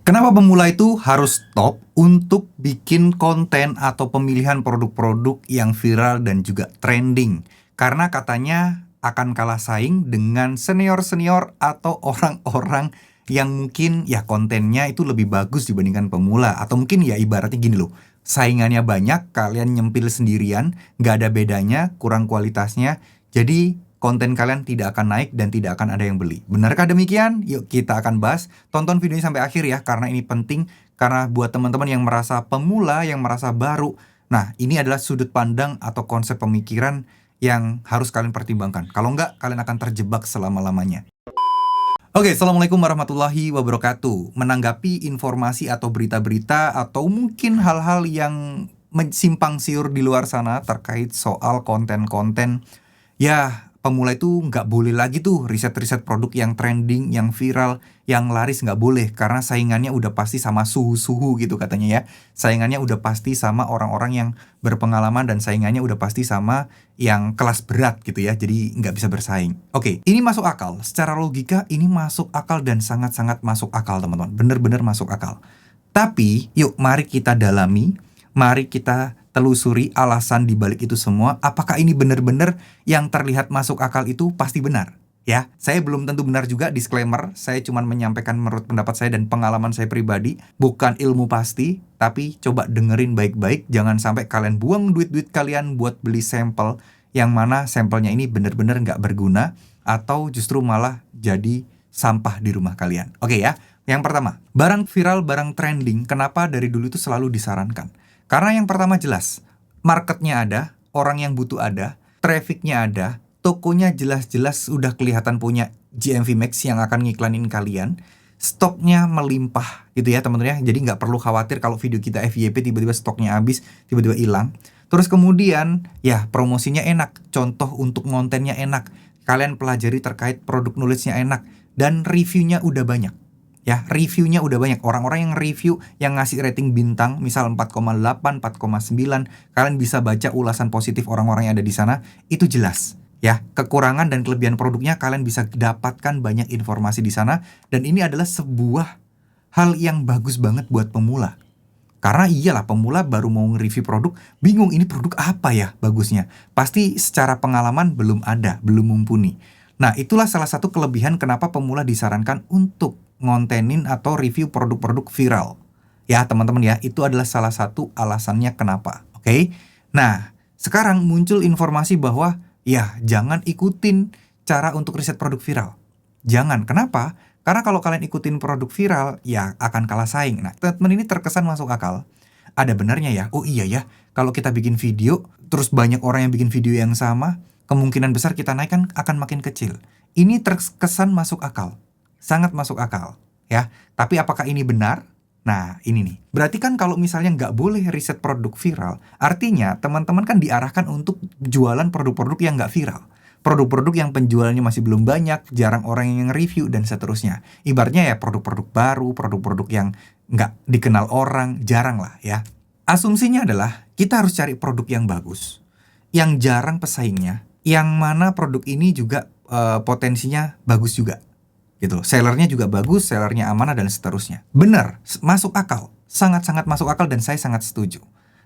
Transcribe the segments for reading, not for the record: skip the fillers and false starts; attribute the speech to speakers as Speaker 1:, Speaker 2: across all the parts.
Speaker 1: Kenapa pemula itu harus stop untuk bikin konten atau pemilihan produk-produk yang viral dan juga trending? Karena katanya akan kalah saing dengan senior-senior atau orang-orang yang mungkin ya kontennya itu lebih bagus dibandingkan pemula. Atau mungkin ya ibaratnya gini loh, saingannya banyak, kalian nyempil sendirian, nggak ada bedanya, kurang kualitasnya. Jadi konten kalian tidak akan naik dan tidak akan ada yang beli. Benarkah demikian? Yuk kita akan bahas. Tonton videonya sampai akhir ya, karena ini penting. Karena buat teman-teman yang merasa pemula, yang merasa baru, nah ini adalah sudut pandang atau konsep pemikiran yang harus kalian pertimbangkan. Kalau enggak, kalian akan terjebak selama-lamanya. Oke, Assalamualaikum warahmatullahi wabarakatuh. Menanggapi informasi atau berita-berita atau mungkin hal-hal yang simpang siur di luar sana terkait soal konten-konten, ya pemula itu nggak boleh lagi tuh riset-riset produk yang trending, yang viral, yang laris nggak boleh. Karena saingannya udah pasti sama suhu-suhu gitu katanya ya. Saingannya udah pasti sama orang-orang yang berpengalaman dan saingannya udah pasti sama yang kelas berat gitu ya. Jadi nggak bisa bersaing. Oke, ini masuk akal. Secara logika ini masuk akal dan sangat-sangat masuk akal teman-teman. Bener-bener masuk akal. Tapi yuk mari kita dalami, mari kita telusuri alasan di balik itu semua. Apakah ini benar-benar yang terlihat masuk akal itu pasti benar? Ya, saya belum tentu benar juga, disclaimer. Saya cuma menyampaikan menurut pendapat saya dan pengalaman saya pribadi. Bukan ilmu pasti, tapi coba dengerin baik-baik. Jangan sampai kalian buang duit-duit kalian buat beli sampel yang mana sampelnya ini benar-benar nggak berguna atau justru malah jadi sampah di rumah kalian. Oke ya, yang pertama, barang viral, barang trending, kenapa dari dulu itu selalu disarankan? Karena yang pertama jelas, marketnya ada, orang yang butuh ada, trafficnya ada, tokonya jelas-jelas udah kelihatan punya GMV Max yang akan ngiklanin kalian, stoknya melimpah gitu ya teman-teman ya. Jadi nggak perlu khawatir kalau video kita FYP tiba-tiba stoknya habis, tiba-tiba hilang. Terus kemudian ya promosinya enak, contoh untuk kontennya enak, kalian pelajari terkait produk knowledge-nya enak, dan reviewnya udah banyak. Ya, reviewnya udah banyak. Orang-orang yang review, yang ngasih rating bintang, misal 4,8, 4,9, kalian bisa baca ulasan positif orang-orang yang ada di sana, itu jelas. Ya, kekurangan dan kelebihan produknya kalian bisa dapatkan banyak informasi di sana, dan ini adalah sebuah hal yang bagus banget buat pemula. Karena iyalah pemula baru mau nge-review produk, bingung ini produk apa ya bagusnya. Pasti secara pengalaman belum ada, belum mumpuni. Nah, itulah salah satu kelebihan kenapa pemula disarankan untuk ngontenin atau review produk-produk viral. Ya, teman-teman ya, itu adalah salah satu alasannya kenapa. Oke? Nah, sekarang muncul informasi bahwa ya, jangan ikutin cara untuk riset produk viral. Jangan. Kenapa? Karena kalau kalian ikutin produk viral, ya akan kalah saing. Nah, statement ini terkesan masuk akal. Ada benarnya ya. Oh iya ya, kalau kita bikin video, terus banyak orang yang bikin video yang sama, kemungkinan besar kita naik kan akan makin kecil. Ini terkesan masuk akal. Sangat masuk akal. Ya, tapi apakah ini benar? Nah, ini nih. Berarti kan kalau misalnya nggak boleh riset produk viral, artinya teman-teman kan diarahkan untuk jualan produk-produk yang nggak viral. Produk-produk yang penjualannya masih belum banyak, jarang orang yang review, dan seterusnya. Ibaratnya ya produk-produk baru, produk-produk yang nggak dikenal orang, jarang lah ya. Asumsinya adalah kita harus cari produk yang bagus, yang jarang pesaingnya, yang mana produk ini juga potensinya bagus juga. Gitu loh. Sellernya juga bagus, sellernya amanah, dan seterusnya. Benar, masuk akal. Sangat-sangat masuk akal dan saya sangat setuju.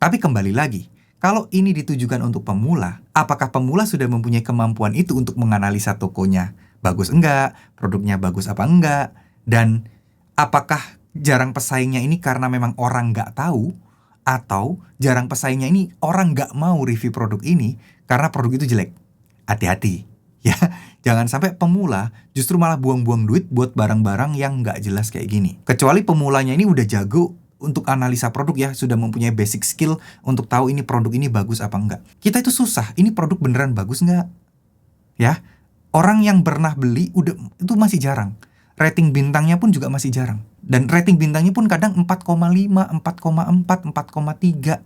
Speaker 1: Tapi kembali lagi, kalau ini ditujukan untuk pemula, apakah pemula sudah mempunyai kemampuan itu untuk menganalisa tokonya bagus enggak, produknya bagus apa enggak, dan apakah jarang pesaingnya ini karena memang orang nggak tahu, atau jarang pesaingnya ini orang nggak mau review produk ini karena produk itu jelek. Hati-hati ya, jangan sampai pemula justru malah buang-buang duit buat barang-barang yang nggak jelas kayak gini. Kecuali pemulanya ini udah jago untuk analisa produk ya, sudah mempunyai basic skill untuk tahu ini produk ini bagus apa enggak. Kita itu susah, ini produk beneran bagus enggak? Ya, orang yang pernah beli udah itu masih jarang. Rating bintangnya pun juga masih jarang. Dan rating bintangnya pun kadang 4,5, 4,4, 4,3.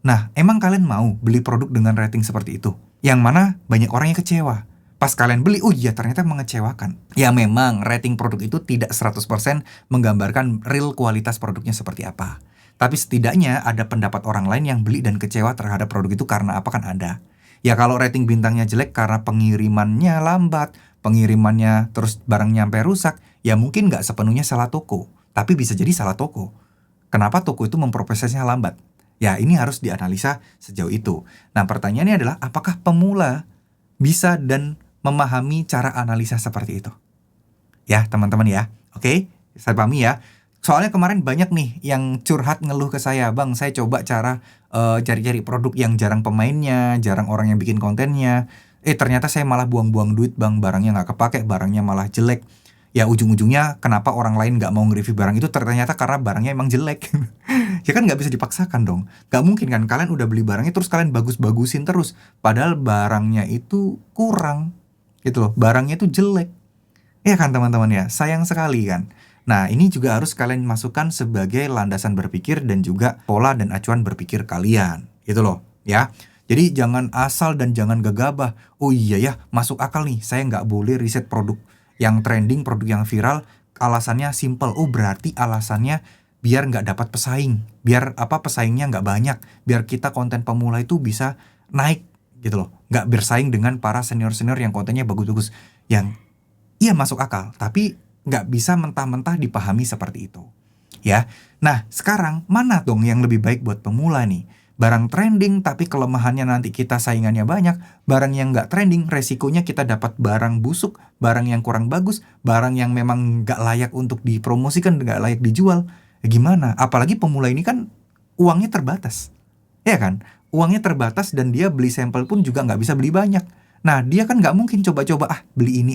Speaker 1: Nah, emang kalian mau beli produk dengan rating seperti itu? Yang mana banyak orang yang kecewa. Pas kalian beli, oh iya ternyata mengecewakan. Ya memang rating produk itu tidak 100% menggambarkan real kualitas produknya seperti apa. Tapi setidaknya ada pendapat orang lain yang beli dan kecewa terhadap produk itu karena apa kan ada. Ya kalau rating bintangnya jelek karena pengirimannya lambat, pengirimannya terus barang nyampe rusak, ya mungkin nggak sepenuhnya salah toko. tapi bisa jadi salah toko. Kenapa toko itu memprosesnya lambat? Ya, ini harus dianalisa sejauh itu. Nah, pertanyaannya adalah apakah pemula bisa dan memahami cara analisa seperti itu? Ya, teman-teman ya. Oke, saya pahami ya. Soalnya kemarin banyak nih yang curhat ngeluh ke saya, "Bang, saya coba cara cari-cari produk yang jarang pemainnya, jarang orang yang bikin kontennya. Ternyata saya malah buang-buang duit, Bang. Barangnya nggak kepake, barangnya malah jelek." Ya, ujung-ujungnya kenapa orang lain nggak mau nge-review barang itu ternyata karena barangnya emang jelek. Ya kan nggak bisa dipaksakan dong. Nggak mungkin kan kalian udah beli barangnya terus kalian bagus-bagusin terus. Padahal barangnya itu kurang gitu loh. Barangnya itu jelek. Iya kan teman-teman ya, sayang sekali kan. Nah, ini juga harus kalian masukkan sebagai landasan berpikir dan juga pola dan acuan berpikir kalian, gitu loh, ya. Jadi jangan asal dan jangan gegabah. Oh iya ya, masuk akal nih, saya nggak boleh riset produk yang trending, produk yang viral. Alasannya simple. Oh berarti alasannya biar nggak dapat pesaing, biar pesaingnya nggak banyak, biar kita konten pemula itu bisa naik, gitu loh. Nggak bersaing dengan para senior-senior yang kontennya bagus-bagus. Yang iya masuk akal, tapi nggak bisa mentah-mentah dipahami seperti itu. Ya, nah sekarang mana dong yang lebih baik buat pemula nih? Barang trending tapi kelemahannya nanti kita saingannya banyak. Barang yang nggak trending resikonya kita dapat barang busuk, barang yang kurang bagus, barang yang memang nggak layak untuk dipromosikan, nggak layak dijual. Ya gimana? Apalagi pemula ini kan uangnya terbatas. Ya kan? Uangnya terbatas dan dia beli sampel pun juga nggak bisa beli banyak. Nah dia kan nggak mungkin coba-coba beli ini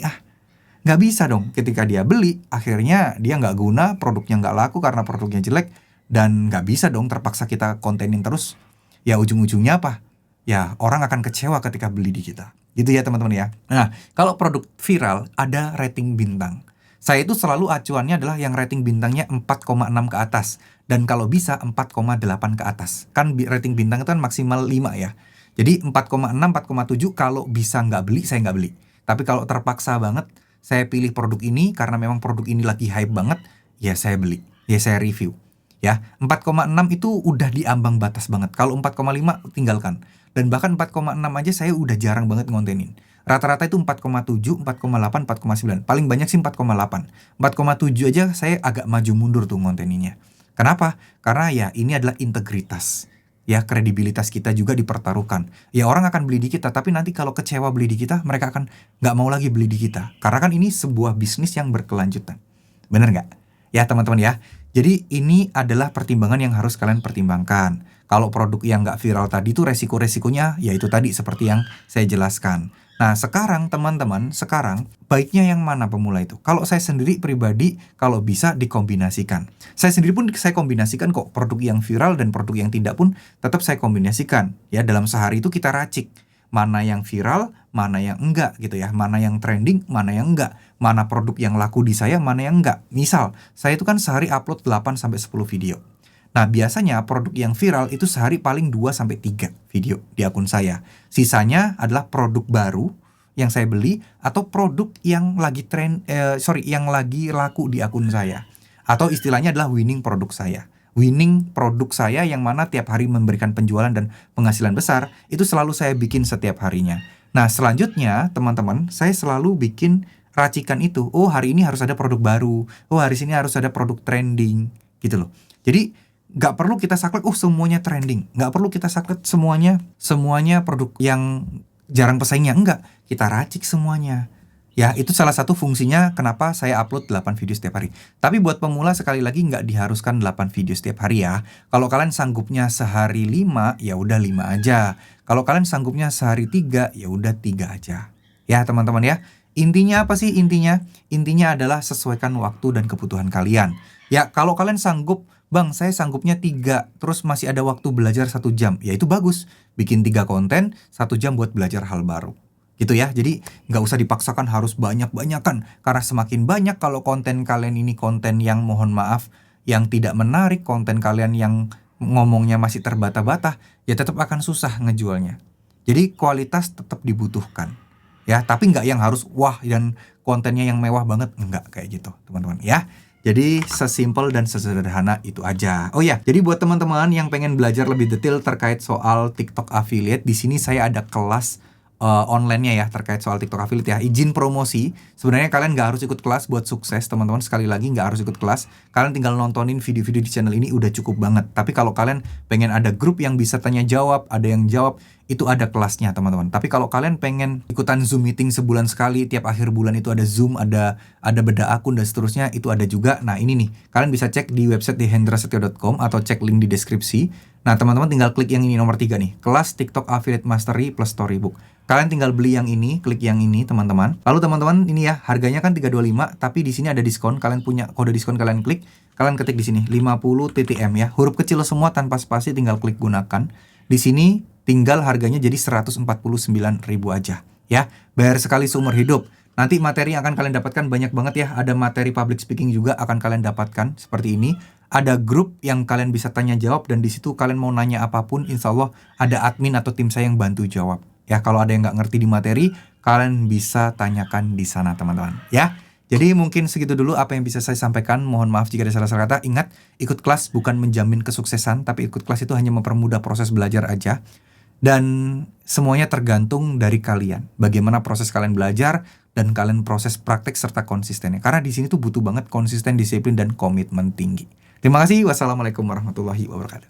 Speaker 1: nggak bisa dong. Ketika dia beli, akhirnya dia nggak guna, produknya nggak laku karena produknya jelek, dan nggak bisa dong terpaksa kita kontenin terus. Ya ujung-ujungnya apa? Ya orang akan kecewa ketika beli di kita. Gitu ya teman-teman ya. Nah, kalau produk viral ada rating bintang. Saya itu selalu acuannya adalah yang rating bintangnya 4,6 ke atas. Dan kalau bisa 4,8 ke atas. Kan rating bintang itu kan maksimal 5 ya. Jadi 4,6, 4,7 kalau bisa nggak beli, saya nggak beli. Tapi kalau terpaksa banget, saya pilih produk ini karena memang produk ini lagi hype banget, ya saya beli, ya saya review. Ya, 4,6 itu udah di ambang batas banget. Kalau 4,5 tinggalkan. Dan bahkan 4,6 aja saya udah jarang banget ngontenin. Rata-rata itu 4,7, 4,8, 4,9. Paling banyak sih 4,8. 4,7 aja saya agak maju mundur tuh ngonteninnya. Kenapa? Karena ya ini adalah integritas. Ya, kredibilitas kita juga dipertaruhkan. Ya orang akan beli di kita, tapi nanti kalau kecewa beli di kita, mereka akan nggak mau lagi beli di kita. Karena kan ini sebuah bisnis yang berkelanjutan. Bener nggak? Ya teman-teman ya. Jadi ini adalah pertimbangan yang harus kalian pertimbangkan. Kalau produk yang nggak viral tadi itu resiko-resikonya, ya itu tadi seperti yang saya jelaskan. Nah sekarang teman-teman, baiknya yang mana pemula itu? Kalau saya sendiri pribadi, kalau bisa dikombinasikan. Saya sendiri pun saya kombinasikan kok, produk yang viral dan produk yang tidak pun tetap saya kombinasikan. Ya dalam sehari itu kita racik. Mana yang viral, mana yang enggak gitu ya. Mana yang trending, mana yang enggak. Mana produk yang laku di saya, mana yang enggak. Misal, saya itu kan sehari upload 8-10 video. Nah, biasanya produk yang viral itu sehari paling 2-3 video di akun saya. Sisanya adalah produk baru yang saya beli atau produk yang lagi yang lagi laku di akun saya. Atau istilahnya adalah winning produk saya. Winning produk saya yang mana tiap hari memberikan penjualan dan penghasilan besar, itu selalu saya bikin setiap harinya. Nah, selanjutnya teman-teman, saya selalu bikin racikan itu. Oh, hari ini harus ada produk baru. Oh, hari ini harus ada produk trending. Gitu loh. Jadi, nggak perlu kita saklek, semuanya trending. Nggak perlu kita saklek semuanya produk yang jarang pesaingnya. Enggak, kita racik semuanya. Ya, itu salah satu fungsinya kenapa saya upload 8 video setiap hari. Tapi buat pemula sekali lagi nggak diharuskan 8 video setiap hari ya. Kalau kalian sanggupnya sehari 5, ya udah 5 aja. Kalau kalian sanggupnya sehari 3, ya udah 3 aja. Ya, teman-teman ya. Intinya apa sih intinya? Intinya adalah sesuaikan waktu dan kebutuhan kalian. Ya, kalau kalian sanggup, Bang, saya sanggupnya 3, terus masih ada waktu belajar 1 jam. Ya itu bagus. Bikin 3 konten, 1 jam buat belajar hal baru. Gitu ya, jadi nggak usah dipaksakan harus banyak-banyakan. Karena semakin banyak kalau konten kalian ini konten yang mohon maaf, yang tidak menarik, konten kalian yang ngomongnya masih terbata-bata, ya tetap akan susah ngejualnya. Jadi kualitas tetap dibutuhkan. Ya, tapi nggak yang harus wah dan kontennya yang mewah banget. Nggak kayak gitu, teman-teman ya. Jadi sesimpel dan sesederhana itu aja. Oh ya, jadi buat teman-teman yang pengen belajar lebih detail terkait soal TikTok affiliate, di sini saya ada kelas online-nya ya terkait soal TikTok affiliate ya. Izin promosi. Sebenarnya kalian nggak harus ikut kelas buat sukses, teman-teman. Sekali lagi nggak harus ikut kelas. Kalian tinggal nontonin video-video di channel ini udah cukup banget. Tapi kalau kalian pengen ada grup yang bisa tanya jawab, ada yang jawab, itu ada kelasnya, teman-teman. Tapi kalau kalian pengen ikutan Zoom meeting sebulan sekali, tiap akhir bulan itu ada Zoom, ada beda akun dan seterusnya, itu ada juga. Nah, ini nih, kalian bisa cek di website di hendrasetio.com atau cek link di deskripsi. Nah, teman-teman tinggal klik yang ini nomor 3 nih, kelas TikTok Affiliate Mastery plus Storybook. Kalian tinggal beli yang ini, klik yang ini, teman-teman. Lalu teman-teman ini ya, harganya kan 325, tapi di sini ada diskon. Kalian punya kode diskon, kalian klik, kalian ketik di sini 50 TTM ya. Huruf kecil semua tanpa spasi, tinggal klik gunakan. Di sini tinggal harganya jadi 149.000 aja ya. Bayar sekali seumur hidup. Nanti materi yang akan kalian dapatkan banyak banget ya. Ada materi public speaking juga akan kalian dapatkan seperti ini. Ada grup yang kalian bisa tanya jawab dan di situ kalian mau nanya apapun, insya Allah ada admin atau tim saya yang bantu jawab. Ya, kalau ada yang nggak ngerti di materi, kalian bisa tanyakan di sana, teman-teman. Ya, jadi mungkin segitu dulu apa yang bisa saya sampaikan. Mohon maaf jika ada salah-salah kata. Ingat, ikut kelas bukan menjamin kesuksesan, tapi ikut kelas itu hanya mempermudah proses belajar aja. Dan semuanya tergantung dari kalian. Bagaimana proses kalian belajar dan kalian proses praktek serta konsistennya. Karena di sini tuh butuh banget konsisten, disiplin, dan komitmen tinggi. Terima kasih. Wassalamualaikum warahmatullahi wabarakatuh.